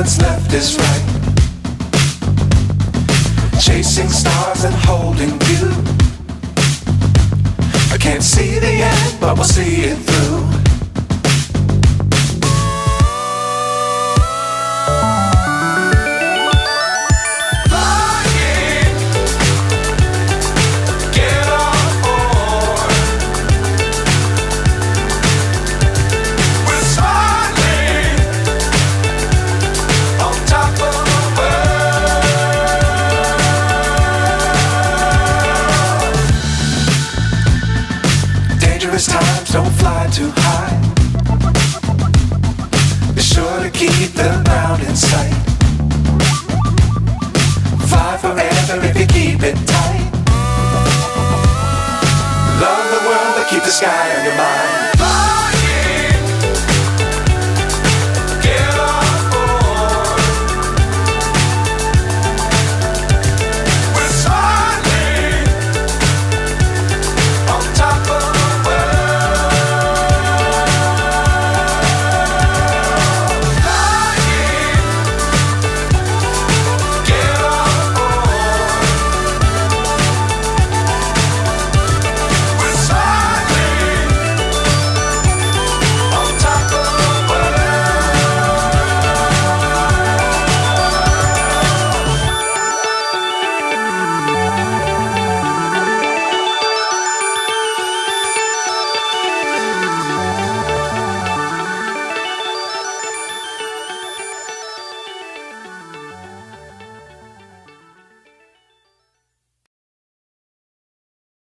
what's left is right. Chasing stars and holding you. I can't see the end, but we'll see it through. Times don't fly too high. Be sure to keep the ground in sight. Fly forever if you keep it tight. Love the world but keep the sky on your mind.